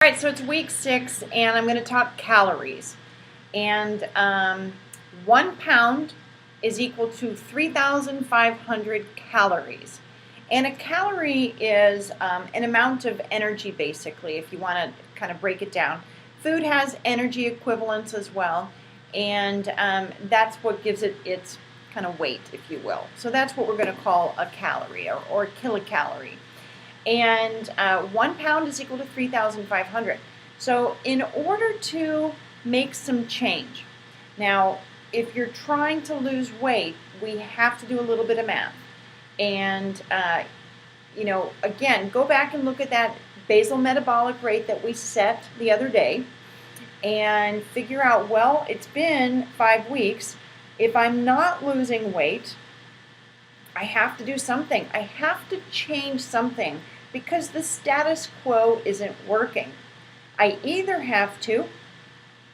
All right, so it's week 6, and I'm going to talk calories. And 1 pound is equal to 3,500 calories. And a calorie is an amount of energy, basically, if you want to kind of break it down. Food has energy equivalents as well, and that's what gives it its kind of weight, if you will. So that's what we're going to call a calorie or kilocalorie. And 1 pound is equal to 3,500. So in order to make some change, now if you're trying to lose weight, we have to do a little bit of math. And again, go back and look at that basal metabolic rate that we set the other day and figure out, well, it's been 5 weeks. If I'm not losing weight, I have to do something. I have to change something because the status quo isn't working. I either have to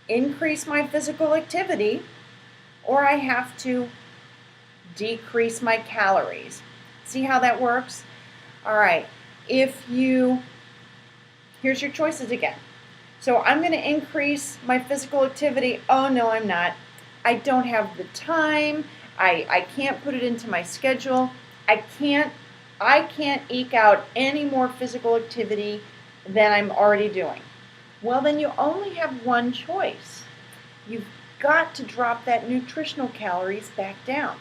increase my physical activity or I have to decrease my calories. See how that works? All right. Here's your choices again. So I'm going to increase my physical activity. Oh, no, I'm not. I don't have the time. I can't put it into my schedule. I can't eke out any more physical activity than I'm already doing. Well, then you only have one choice. You've got to drop that nutritional calories back down.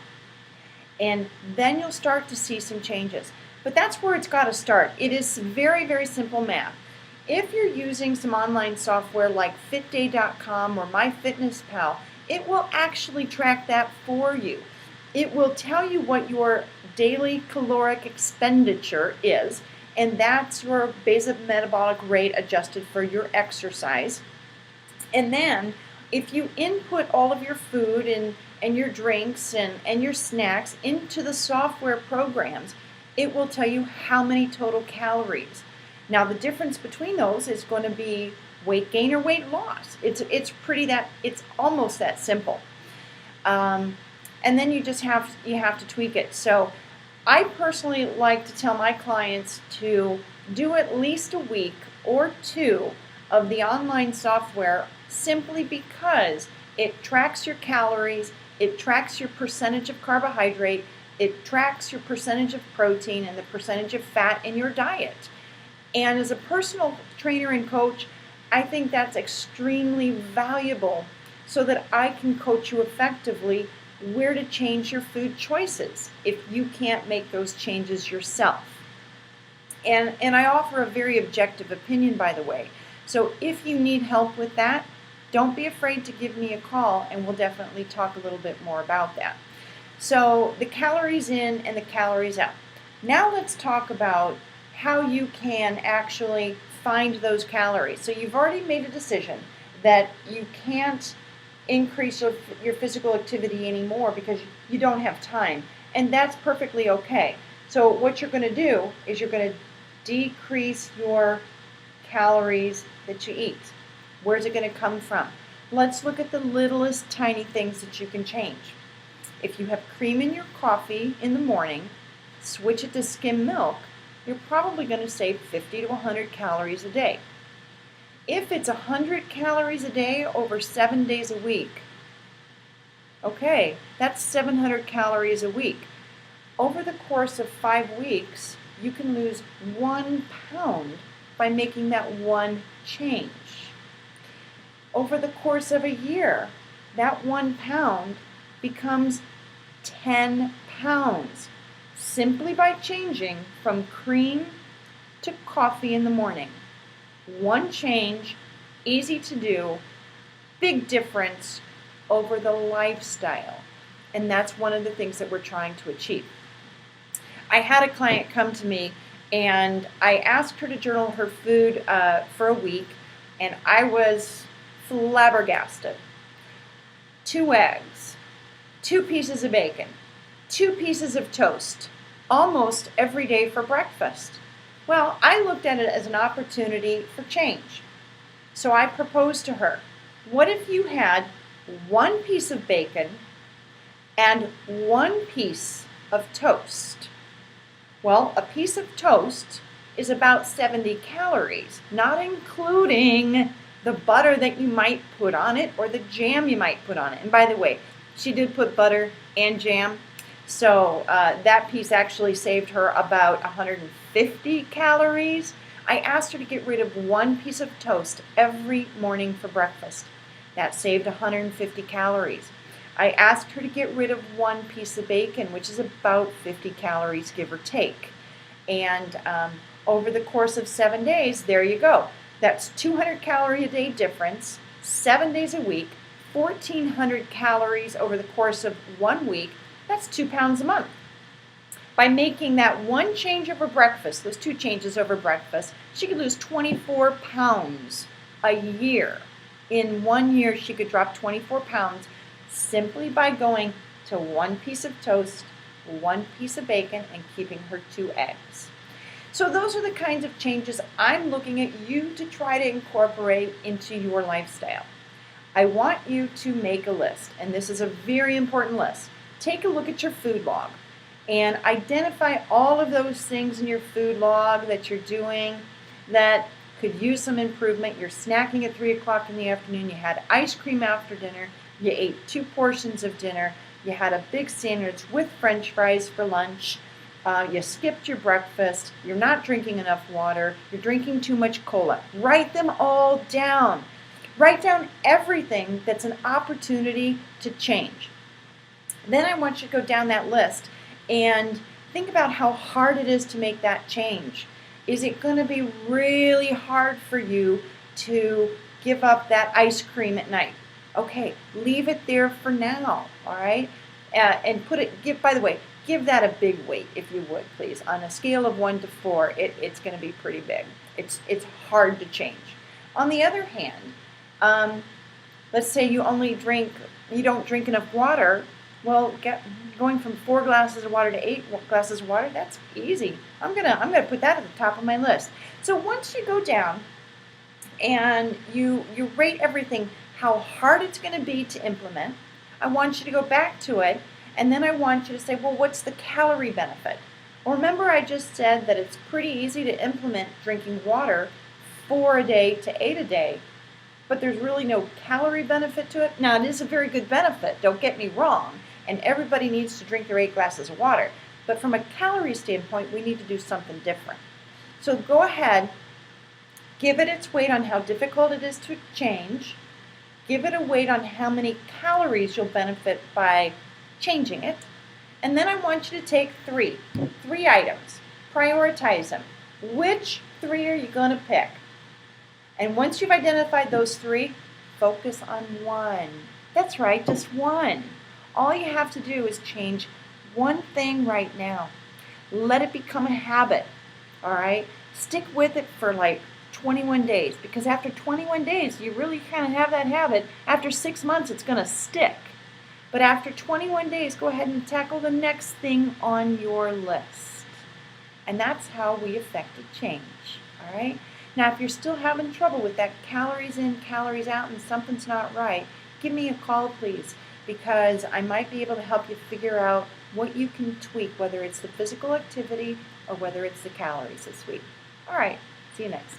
And then you'll start to see some changes. But that's where it's got to start. It is very, very simple math. If you're using some online software like FitDay.com or MyFitnessPal, it will actually track that for you. It will tell you what your daily caloric expenditure is, and that's your basal metabolic rate adjusted for your exercise. And then if you input all of your food and your drinks and your snacks into the software programs, it will tell you how many total calories. Now the difference between those is going to be weight gain or weight loss. It's almost that simple. And then you have to tweak it. So I personally like to tell my clients to do at least a week or 2 of the online software simply because it tracks your calories, it tracks your percentage of carbohydrate, it tracks your percentage of protein and the percentage of fat in your diet. And as a personal trainer and coach, I think that's extremely valuable so that I can coach you effectively where to change your food choices if you can't make those changes yourself. And I offer a very objective opinion, by the way. So if you need help with that, don't be afraid to give me a call and we'll definitely talk a little bit more about that. So the calories in and the calories out. Now let's talk about how you can actually find those calories. So you've already made a decision that you can't increase your physical activity anymore because you don't have time, and that's perfectly okay. So what you're going to do is you're going to decrease your calories that you eat. Where's it going to come from? Let's look at the littlest tiny things that you can change. If you have cream in your coffee in the morning, switch it to skim milk, you're probably going to save 50 to 100 calories a day. If it's 100 calories a day over 7 days a week, okay, that's 700 calories a week. Over the course of 5 weeks, you can lose 1 pound by making that one change. Over the course of a year, that 1 pound becomes 10 pounds simply by changing from cream to coffee in the morning. One change, easy to do, big difference over the lifestyle. And that's one of the things that we're trying to achieve. I had a client come to me and I asked her to journal her food for a week, and I was flabbergasted. 2 eggs, 2 pieces of bacon, 2 pieces of toast, almost every day for breakfast. Well, I looked at it as an opportunity for change. So I proposed to her, what if you had 1 piece of bacon and 1 piece of toast? Well, a piece of toast is about 70 calories, not including the butter that you might put on it or the jam you might put on it. And by the way, she did put butter and jam, so that piece actually saved her about 150 calories. I asked her to get rid of one piece of toast every morning for breakfast. That saved 150 calories. I asked her to get rid of one piece of bacon, which is about 50 calories, give or take. And over the course of 7 days, there you go. That's 200 calorie a day difference, 7 days a week, 1,400 calories over the course of 1 week. That's 2 pounds a month. By making that one change over breakfast, those 2 changes over breakfast, she could lose 24 pounds a year. In 1 year, she could drop 24 pounds simply by going to 1 piece of toast, 1 piece of bacon, and keeping her 2 eggs. So those are the kinds of changes I'm looking at you to try to incorporate into your lifestyle. I want you to make a list, and this is a very important list. Take a look at your food log and identify all of those things in your food log that you're doing that could use some improvement. You're snacking at 3 o'clock in the afternoon, you had ice cream after dinner, you ate 2 portions of dinner, you had a big sandwich with French fries for lunch, you skipped your breakfast, you're not drinking enough water, you're drinking too much cola. Write them all down. Write down everything that's an opportunity to change. Then I want you to go down that list and think about how hard it is to make that change. Is it going to be really hard for you to give up that ice cream at night? Okay, leave it there for now, all right? And by the way, give that a big weight if you would, please. On a scale of 1 to 4, it's going to be pretty big. It's hard to change. On the other hand, let's say you don't drink enough water. Well, going from 4 glasses of water to 8 glasses of water, that's easy. I'm gonna put that at the top of my list. So once you go down and you rate everything, how hard it's going to be to implement, I want you to go back to it, and then I want you to say, well, what's the calorie benefit? Well, remember I just said that it's pretty easy to implement drinking water 4 a day to 8 a day, but there's really no calorie benefit to it. Now, it is a very good benefit, don't get me wrong, and everybody needs to drink their 8 glasses of water. But from a calorie standpoint, we need to do something different. So go ahead, give it its weight on how difficult it is to change, give it a weight on how many calories you'll benefit by changing it, and then I want you to take 3 items, prioritize them. Which 3 are you going to pick? And once you've identified those 3, focus on 1. That's right, just 1. All you have to do is change one thing right now. Let it become a habit, all right? Stick with it for like 21 days, because after 21 days, you really kind of have that habit. After 6 months, it's going to stick. But after 21 days, go ahead and tackle the next thing on your list. And that's how we effected change, all right? Now, if you're still having trouble with that calories in, calories out, and something's not right, give me a call, please, because I might be able to help you figure out what you can tweak, whether it's the physical activity or whether it's the calories this week. All right, see you next.